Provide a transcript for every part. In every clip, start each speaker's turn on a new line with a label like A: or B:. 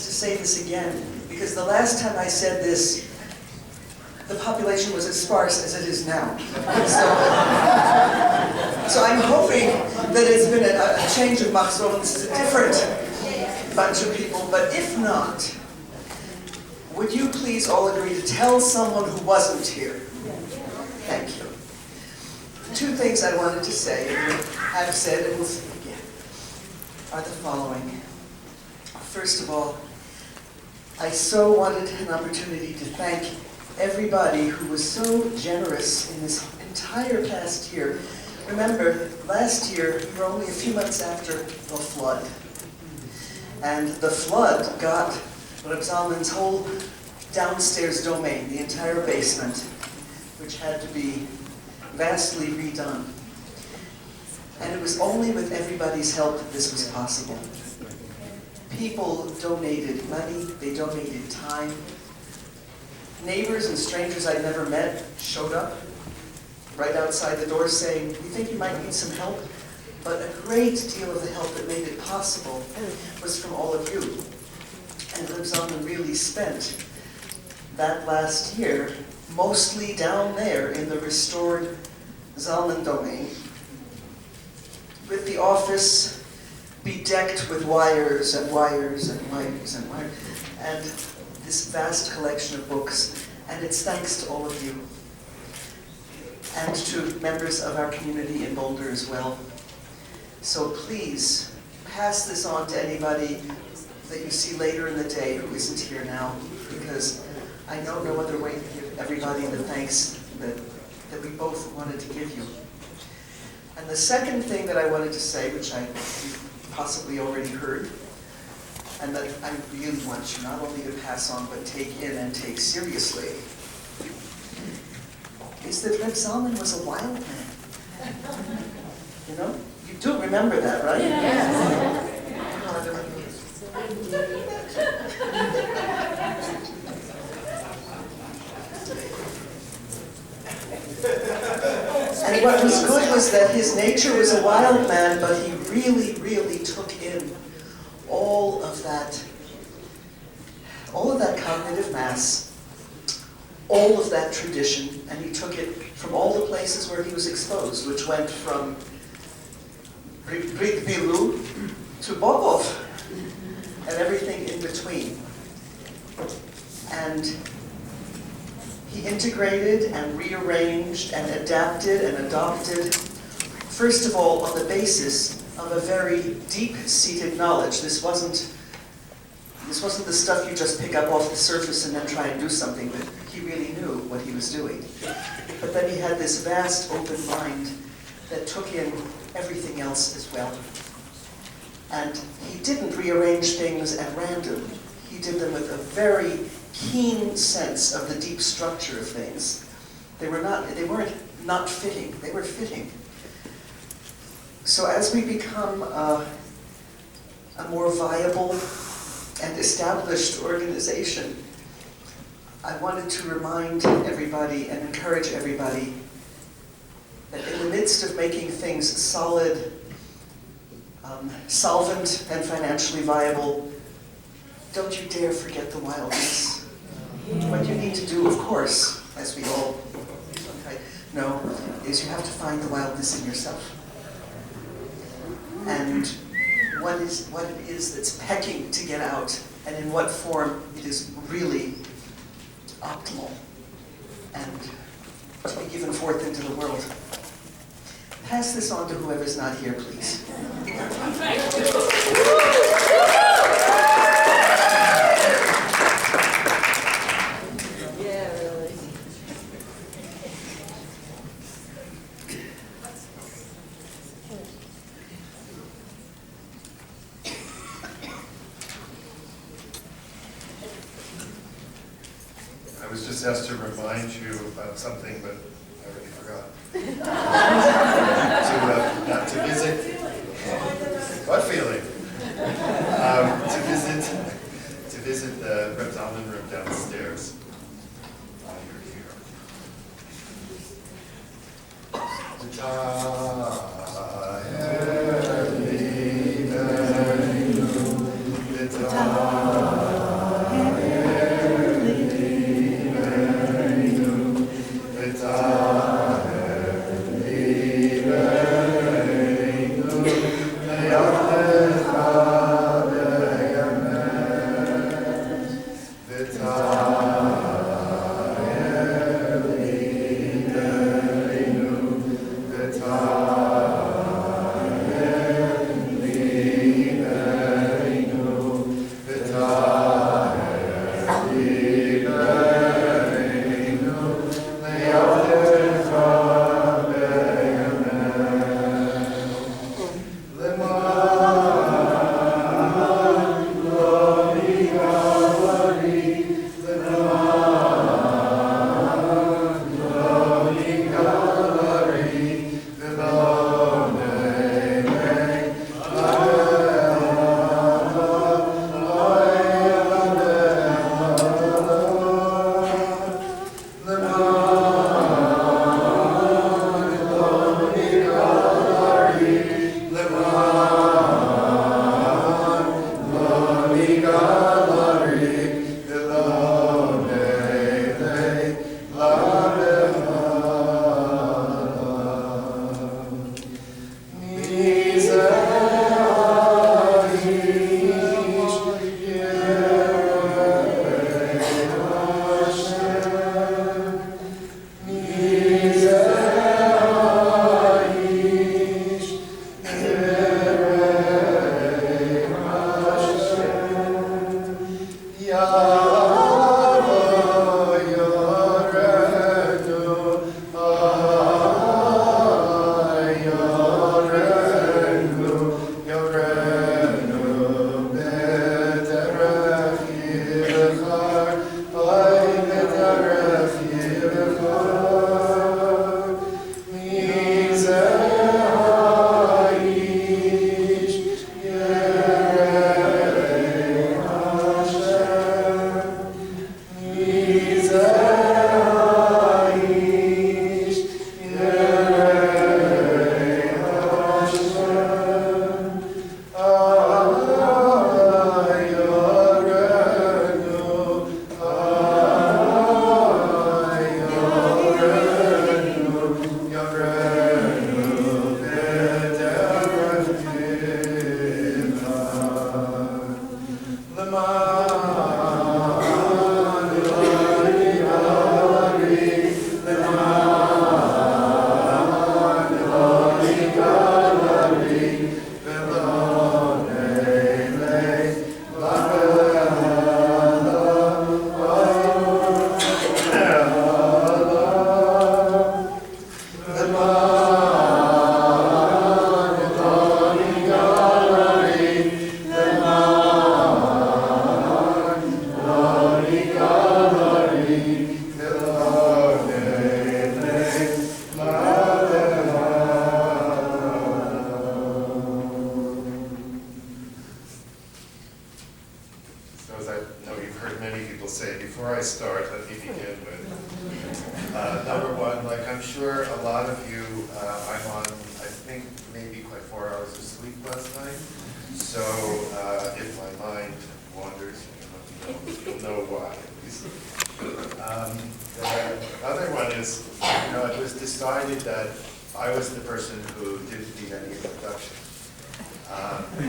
A: chance to say this again, because the last time I said this, the population was as sparse as it is now. So I'm hoping that it's been a change of machzor. This is a different bunch of people, but if not, would you please all agree to tell someone who wasn't here? Thank you. Two things I wanted to say, and I've said and will say again, are the following. First of all, I so wanted an opportunity to thank everybody who was so generous in this entire past year. Remember, last year, we were only a few months after the flood. And the flood got Reb Zalman's whole downstairs domain, the entire basement, which had to be vastly redone. And it was only with everybody's help that this was possible. People donated money, they donated time. Neighbors and strangers I'd never met showed up right outside the door saying, "We think you might need some help." But a great deal of the help that made it possible was from all of you. And Reb Zalman really spent that last year mostly down there in the restored Zalman domain, with the office bedecked with wires and wires and wires and wires, and this vast collection of books. And it's thanks to all of you, and to members of our community in Boulder as well. So please, pass this on to anybody that you see later in the day who isn't here now, because I know no other way to give everybody the thanks that we both wanted to give you. And the second thing that I wanted to say, which I possibly already heard, and that I really want you not only to pass on, but take in and take seriously, is that Reb Zalman was a wild man. You know? You do remember that, right?
B: Yes.
A: And what was good was that his nature was a wild man, but he really, really took in all of that cognitive mass, all of that tradition, and he took it from all the places where he was exposed, which went from Brit Milu to Bobov, and everything in between. And he integrated and rearranged and adapted and adopted, first of all, on the basis of a very deep-seated knowledge. This wasn't the stuff you just pick up off the surface and then try and do something with. He really knew what he was doing. But then he had this vast open mind that took in everything else as well. And he didn't rearrange things at random. He did them with a very keen sense of the deep structure of things. They weren't not fitting, they were fitting. So as we become a more viable and established organization, I wanted to remind everybody and encourage everybody that in the midst of making things solid, solvent, and financially viable, don't you dare forget the wildness. What you need to do, of course, as we all know, is you have to find the wildness in yourself. And what it is that's pecking to get out, and in what form it is really optimal and to be given forth into the world. Pass this on to whoever's not here, please.
C: I was just asked to remind you about something, but I already forgot. To visit. What feeling? To visit the Reb Zalman room downstairs while you're here.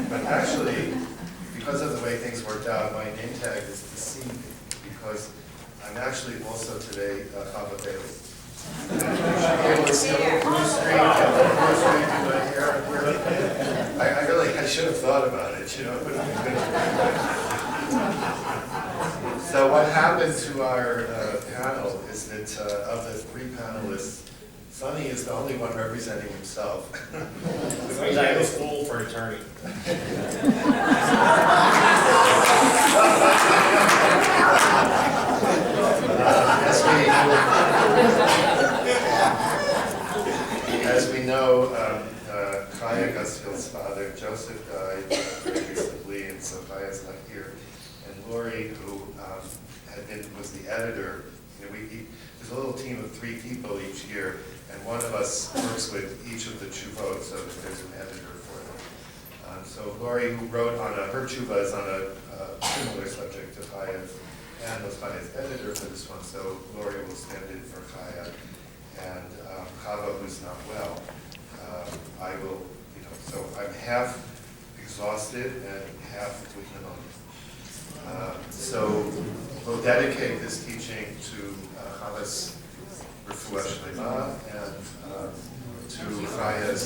B: But actually, because of the way things worked out, my name tag is deceiving because I'm actually also today Chava Bailey. And you should be able to see a little blue streak and a little blue streak in my hair. I should have thought about it, you know. So what happened to our panel is that of the three panelists, Sonny is the only one representing himself.
D: I was full for an attorney.
B: As we know, Chaya Gusfield's father, Joseph, died very recently, and so Chaya's not here. And Lori, who was the editor, you know, there's a little team of 3 people each year, and one of us works with each of the chuvot, so that there's an editor for them. So Lori, who wrote on her chuva is on a similar subject to Chaya's, and was Chaya's editor for this one, so Lori will stand in for Chaya. And Chava, who's not well, I will, you know, so I'm half exhausted and half with pneumonia. So we'll dedicate this teaching to Chava's refuah shlema and to Chaya's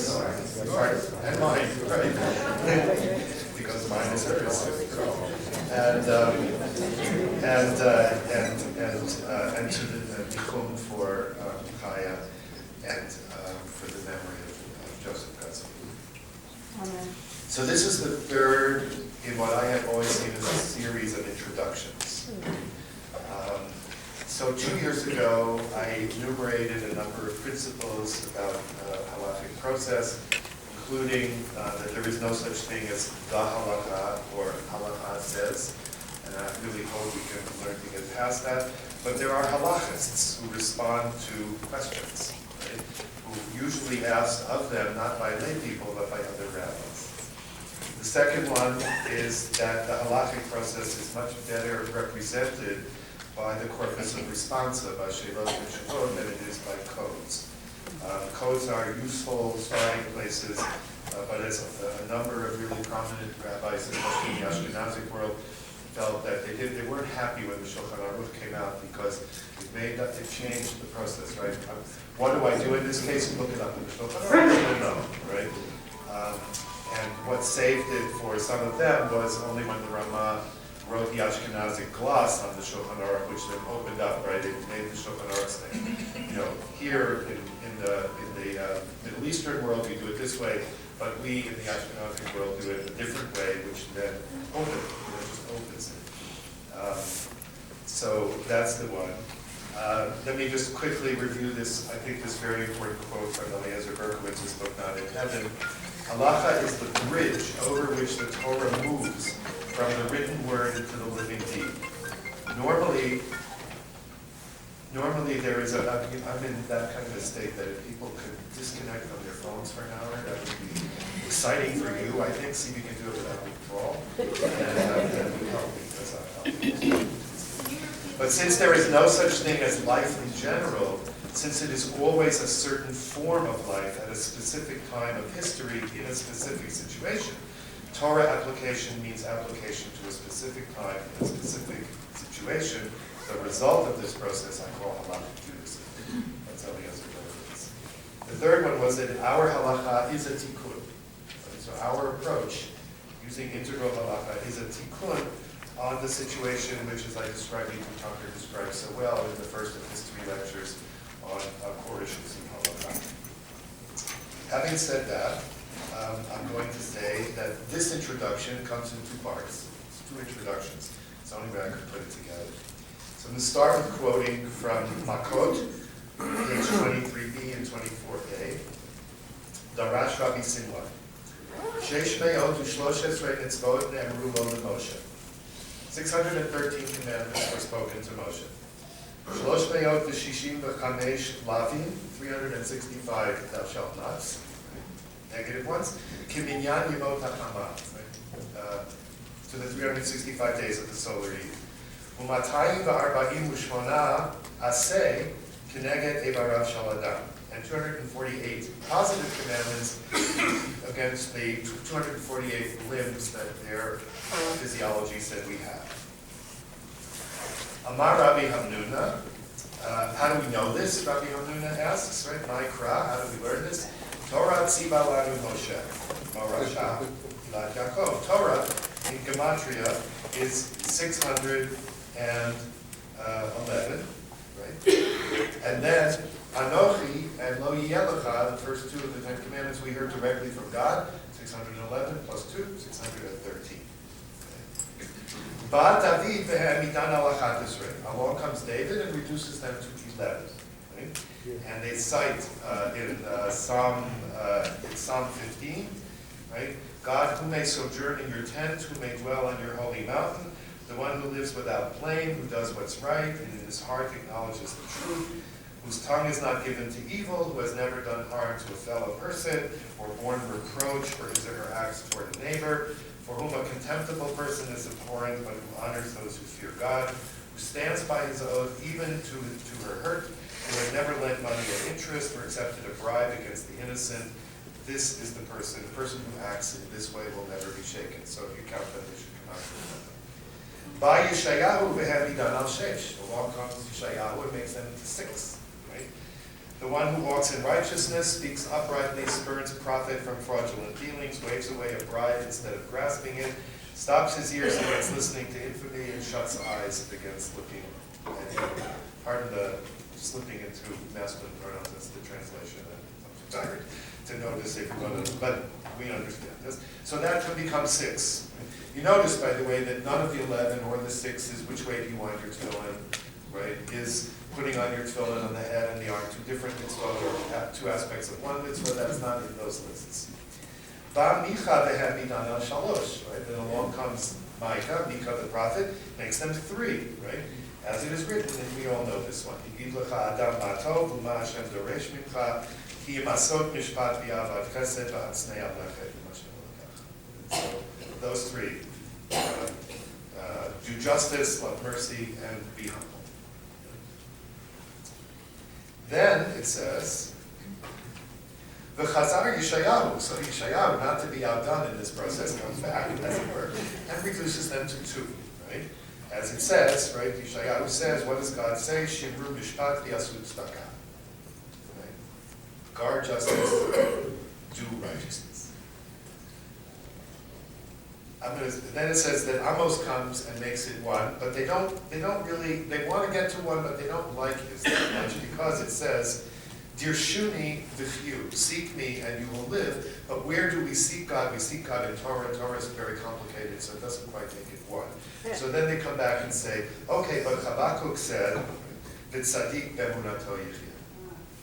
B: heart and mind, right? Because mine is hers. And to the nichum for Chaya and for the memory of Joseph Gutzel.
E: Amen.
B: So this is the third in what I have always seen as a series of introductions. So 2 years ago, I enumerated a number of principles about halachic process, including that there is no such thing as the halacha or halacha says, and I really hope we can learn to get past that. But there are halachists who respond to questions, right? Who usually asked of them, not by lay people, but by other rabbis. The second one is that the halachic process is much better represented by the corpus of responsa, by Shelot and Shavot, than it is by codes. Codes are useful starting places, but as a number of really prominent rabbis, especially in the Ashkenazic world, felt that they weren't happy when the Shulchan Aruch came out because it changed the process, right? What do I do in this case? Look it up in the Shulchan Aruch. I don't know, right? And what saved it for some of them was only when the Ramah wrote the Ashkenazic gloss on the Shulchan Aruch, which then opened up, right? It made the Shulchan Aruch thing. Here in the Middle Eastern world, we do it this way, but we in the Ashkenazic world do it a different way, which then just opens it. So that's the one. Let me just quickly review this, I think this very important quote from Eliezer Berkowitz's book, Not in Heaven. Halacha is the bridge over which the Torah moves from the written word to the living deed. Normally there is I'm in that kind of a state that if people could disconnect from their phones for an hour, that would be exciting for you, I think. See if you can do it without withdrawal. And that would help me, because I help. But since there is no such thing as life in general, since it is always a certain form of life at a specific time of history in a specific situation, Torah application means application to a specific time in a specific situation. The result of this process I call halachic Judaism. That's how the answer goes. The third one was that our halacha is a tikkun. So our approach using integral halacha is a tikkun on the situation which, as I described, Ethan Tucker described so well in the first of his 3 lectures on core issues in halacha. Having said that, I'm going to say that this introduction comes in 2 parts. It's 2 introductions. It's the only way I could put it together. So I'm going to start with quoting from Makot, page 23b and 24a. Darash Rabbi Sinwar. Sheish me'ot u'shloshes mitzvot ne'emru lo leMoshe. 613 commandments were spoken to Moshe. Shlosh me'ot v'shishim v'chamesh lavim, 365 thou shalt nots. Negative ones. Kiminyan yemot ha'chama, to the 365 days of the solar year. Umatayim v'arba'im u'shmona aseh keneged evarav shel adam. And 248 positive commandments against the 248 limbs that their physiology said we have. Amar Rabbi Hamnuna. How do we know this? Rabbi Hamnuna asks, right? Ma'ikra, how do we learn this? Torah tziva lanu Moshe, Morasha, Ilat Yaakov. Torah in Gematria is 611, right? And then Anochi and Lo Yelecha, the first 2 of the 10 commandments we heard directly from God, 611 plus 2, 613. Ba David ve'emidan alachat Yisrael. Along comes David and reduces them to 11. Right? And they cite in Psalm 15, right? God, who may sojourn in your tent, who may dwell on your holy mountain, the one who lives without blame, who does what's right, and in his heart acknowledges the truth, whose tongue is not given to evil, who has never done harm to a fellow person, or borne reproach for his or her acts toward a neighbor, for whom a contemptible person is abhorrent, but who honors those who fear God, who stands by his oath even to her hurt, who has never lent money at interest or accepted a bribe against the innocent. This is the person who acts in this way will never be shaken. So if you count them, they should come out to them. By Yeshayahu v'hamidan al shesh. Along comes Yeshayahu and makes them into 6. Right? The one who walks in righteousness, speaks uprightly, spurns profit from fraudulent dealings, waves away a bribe instead of grasping it, stops his ears against listening to infamy, and shuts eyes against looking at evil. Pardon the slipping into masculine pronouns, that's the translation. I'm tired to notice if you're going to, but we understand this. So that can become 6. You notice, by the way, that none of the 11 or the 6 is which way do you want your tefillin, right? Is putting on your tefillin on the head and the arm 2 different mitzvot or 2 aspects of one mitzvah. That's not in those lists. Ba Micha v'hamidan al shalosh, right? Then along comes Micah, Micha the prophet, makes them 3, right? As it is written, and we all know this one. Yigid lecha adam ba'tov u'ma Hashem doresh mincha ki yimasot mishpat v'avad chesed v'hatznei avlechet v'mashem olekach. So those 3. Do justice, love mercy, and be humble. Then it says, V'chazar Yeshayahu, so Yeshayahu, not to be outdone in this process, comes back, as it were, and reduces them to 2, right? As it says, right, Yeshayahu says, what does God say? Shimru mishpat v'yasu tzedakah. Right? Guard justice, do righteousness. then it says that Amos comes and makes it one, but they don't really, they want to get to one, but they don't like his that much because it says, Dirshuni v'chyu, seek me and you will live. But where do we seek God? We seek God in Torah. Torah is very complicated, so it doesn't quite make it one. So then they come back and say, okay, but Habakkuk said, V'tzadik be'emunato yichyeh.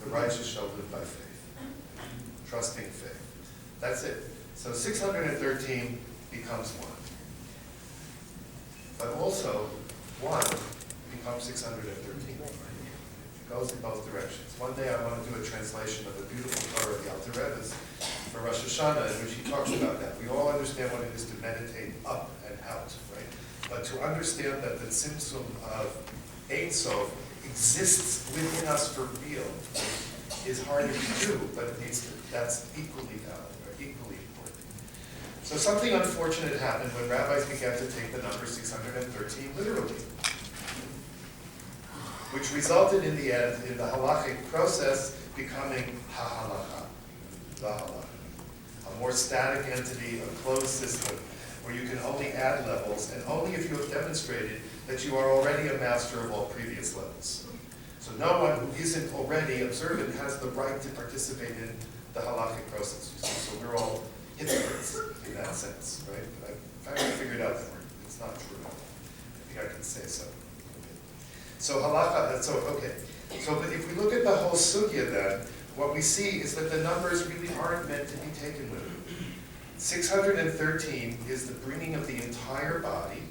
B: The righteous shall live by faith. Trusting faith. That's it. So 613 becomes 1. But also, 1 becomes 613. It goes in both directions. One day I want to do a translation of the beautiful Torah of the Alter Rebbe's for Rosh Hashanah, in which he talks about that. We all understand what it is to meditate up and out, right? But to understand that the tzimtzum of Ein Sof exists within us for real is harder to do, but it needs to, that's equally valid, or equally important. So something unfortunate happened when rabbis began to take the number 613 literally, which resulted in the end in the halachic process becoming halacha, the halacha, a more static entity, a closed system, where you can only add levels, and only if you have demonstrated that you are already a master of all previous levels. So no one who isn't already observant has the right to participate in the halachic process. So we're all hypocrites in that sense, right? But I finally figured out that it's not true. I think I can say so. So halacha, So but if we look at the whole sugya then, what we see is that the numbers really aren't meant to be taken with it. 613 is the bringing of the entire body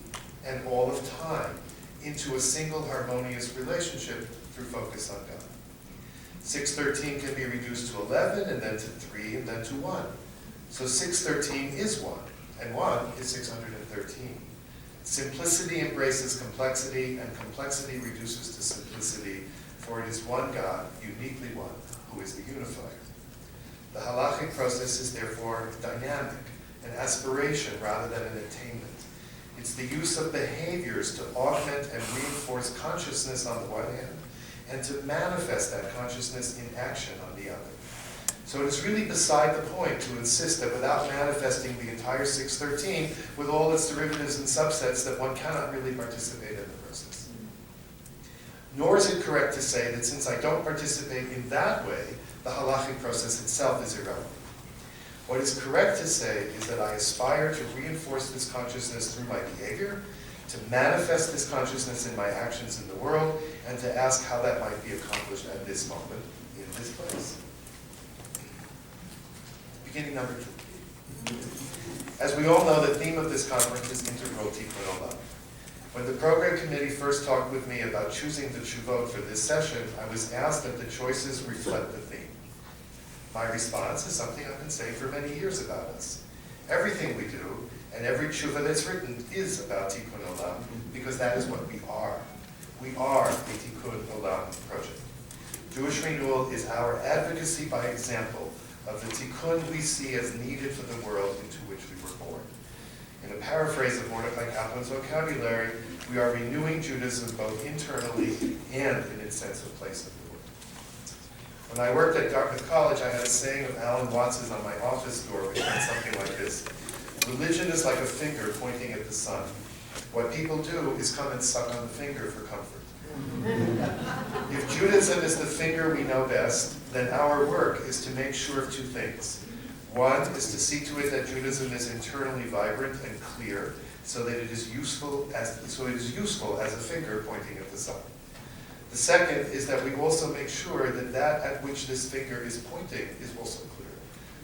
B: and all of time into a single harmonious relationship through focus on God. 613 can be reduced to 11, and then to 3, and then to 1. So 613 is 1, and 1 is 613. Simplicity embraces complexity, and complexity reduces to simplicity, for it is one God, uniquely one, who is the unifier. The halachic process is therefore dynamic, an aspiration rather than an attainment. It's the use of behaviors to augment and reinforce consciousness on the one hand, and to manifest that consciousness in action on the other. So it is really beside the point to insist that without manifesting the entire 613 with all its derivatives and subsets, that one cannot really participate in the process. Nor is it correct to say that since I don't participate in that way, the halachic process itself is irrelevant. What is correct to say is that I aspire to reinforce this consciousness through my behavior, to manifest this consciousness in my actions in the world, and to ask how that might be accomplished at this moment, in this place. Beginning number 2. As we all know, the theme of this conference is integral tikkun olam. When the program committee first talked with me about choosing the tshuvot for this session, I was asked if the choices reflect the theme. My response is something I've been saying for many years about us. Everything we do, and every tshuva that's written, is about tikkun olam, because that is what we are. We are a tikkun olam project. Jewish renewal is our advocacy by example of the tikkun we see as needed for the world into which we were born. In a paraphrase of Mordechai Kaplan's vocabulary, we are renewing Judaism both internally and in its sense of place in the world. When I worked at Dartmouth College, I had a saying of Alan Watts's on my office door, which went something like this: religion is like a finger pointing at the sun. What people do is come and suck on the finger for comfort. If Judaism is the finger we know best, then our work is to make sure of two things. One is to see to it that Judaism is internally vibrant and clear, so that it is useful as a finger pointing at the sun. The second is that we also make sure that that at which this finger is pointing is also clear.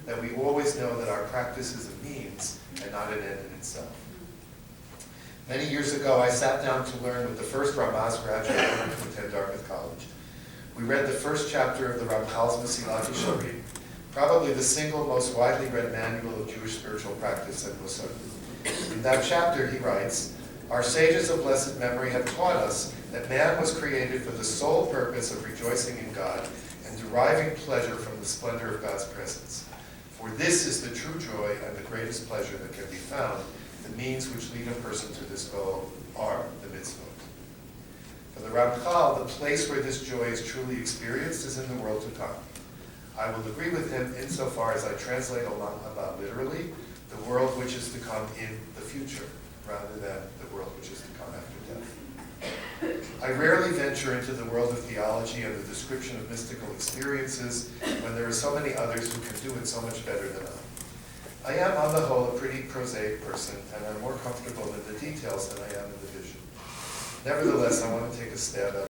B: That we always know that our practice is a means and not an end in itself. Many years ago, I sat down to learn with the first Ramaz graduate to attend Dartmouth College. We read the first chapter of the Ramchal's Mesilat Yesharim, probably the single most widely read manual of Jewish spiritual practice and Musar. In that chapter, he writes, "Our sages of blessed memory have taught us that man was created for the sole purpose of rejoicing in God and deriving pleasure from the splendor of God's presence. For this is the true joy and the greatest pleasure that can be found. The means which lead a person to this goal are the mitzvot." For the Ramchal, the place where this joy is truly experienced is in the world to come. I will agree with him insofar as I translate Olam Haba literally, the world which is to come in the future, rather than the world which is to come after death. I rarely venture into the world of theology and the description of mystical experiences when there are so many others who can do it so much better than I. I am, on the whole, a pretty prosaic person, and I'm more comfortable in the details than I am in the vision. Nevertheless, I want to take a stab at